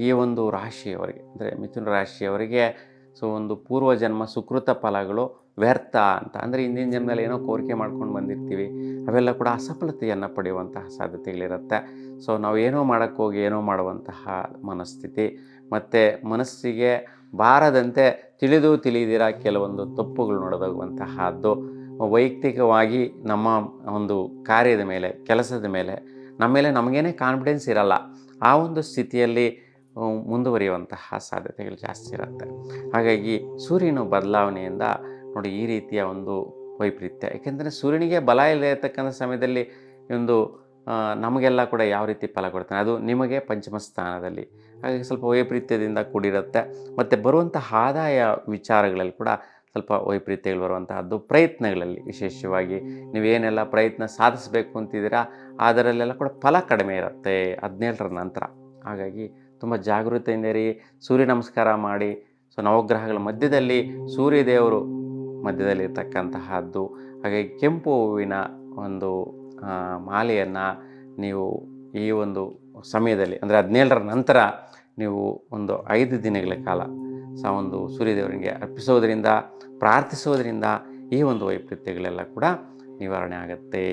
ಈ ಒಂದು ರಾಶಿಯವರಿಗೆ ಅಂದರೆ ಮಿಥುನ ರಾಶಿಯವರಿಗೆ ಒಂದು ಪೂರ್ವಜನ್ಮ ಸುಕೃತ ಫಲಗಳು ವ್ಯರ್ಥ ಅಂತ. ಅಂದರೆ ಹಿಂದಿನ ಜನ್ಮದಲ್ಲಿ ಏನೋ ಕೋರಿಕೆ ಮಾಡ್ಕೊಂಡು ಬಂದಿರ್ತೀವಿ, ಅವೆಲ್ಲ ಕೂಡ ಅಸಫಲತೆಯನ್ನು ಪಡೆಯುವಂತಹ ಸಾಧ್ಯತೆಗಳಿರುತ್ತೆ. ನಾವು ಏನೋ ಮಾಡೋಕ್ಕೋಗಿ ಏನೋ ಮಾಡುವಂತಹ ಮನಸ್ಥಿತಿ, ಮತ್ತು ಮನಸ್ಸಿಗೆ ಬಾರದಂತೆ ತಿಳಿದಿರ ಕೆಲವೊಂದು ತಪ್ಪುಗಳು ನಡೆದೋಗುವಂತಹದ್ದು, ವೈಯಕ್ತಿಕವಾಗಿ ನಮ್ಮ ಒಂದು ಕಾರ್ಯದ ಮೇಲೆ, ಕೆಲಸದ ಮೇಲೆ ನಮಗೇನೆ ಕಾನ್ಫಿಡೆನ್ಸ್ ಇರಲ್ಲ. ಆ ಒಂದು ಸ್ಥಿತಿಯಲ್ಲಿ ಮುಂದುವರಿಯುವಂತಹ ಸಾಧ್ಯತೆಗಳು ಜಾಸ್ತಿ ಇರುತ್ತೆ. ಹಾಗಾಗಿ ಸೂರ್ಯನ ಬದಲಾವಣೆಯಿಂದ ನೋಡಿ ಈ ರೀತಿಯ ಒಂದು ವೈಪರೀತ್ಯ, ಏಕೆಂದರೆ ಸೂರ್ಯನಿಗೆ ಬಲ ಇಲ್ಲದೆ ಇರತಕ್ಕಂಥ ಸಮಯದಲ್ಲಿ ಒಂದು ನಮಗೆಲ್ಲ ಕೂಡ ಯಾವ ರೀತಿ ಫಲ ಕೊಡ್ತಾನೆ, ಅದು ನಿಮಗೆ ಪಂಚಮ ಸ್ಥಾನದಲ್ಲಿ. ಹಾಗಾಗಿ ಸ್ವಲ್ಪ ವೈಪರೀತ್ಯದಿಂದ ಕೂಡಿರುತ್ತೆ. ಮತ್ತು ಬರುವಂಥ ಆದಾಯ ವಿಚಾರಗಳಲ್ಲಿ ಕೂಡ ಸ್ವಲ್ಪ ವೈಪರೀತ್ಯಗಳು ಬರುವಂತಹದ್ದು. ಪ್ರಯತ್ನಗಳಲ್ಲಿ ವಿಶೇಷವಾಗಿ ನೀವೇನೆಲ್ಲ ಪ್ರಯತ್ನ ಸಾಧಿಸಬೇಕು ಅಂತಿದ್ದೀರಾ ಅದರಲ್ಲೆಲ್ಲ ಕೂಡ ಫಲ ಕಡಿಮೆ ಇರುತ್ತೆ 17ರ ನಂತರ. ಹಾಗಾಗಿ ತುಂಬ ಜಾಗೃತೆಯಿಂದ ಇರಿ, ಸೂರ್ಯ ನಮಸ್ಕಾರ ಮಾಡಿ. ನವಗ್ರಹಗಳ ಮಧ್ಯದಲ್ಲಿ ಸೂರ್ಯದೇವರು ಮಧ್ಯದಲ್ಲಿ ಇರ್ತಕ್ಕಂತಹದ್ದು. ಹಾಗಾಗಿ ಕೆಂಪು ಹೂವಿನ ಒಂದು ಮಾಲೆಯನ್ನು ನೀವು ಈ ಒಂದು ಸಮಯದಲ್ಲಿ ಅಂದರೆ 17ರ ನಂತರ ನೀವು ಒಂದು 5 ದಿನಗಳ ಕಾಲ ಒಂದು ಸೂರ್ಯದೇವರಿಗೆ ಅರ್ಪಿಸೋದರಿಂದ, ಪ್ರಾರ್ಥಿಸೋದರಿಂದ ಈ ಒಂದು ವೈಪರೀತ್ಯಗಳೆಲ್ಲ ಕೂಡ ನಿವಾರಣೆ ಆಗುತ್ತೆ.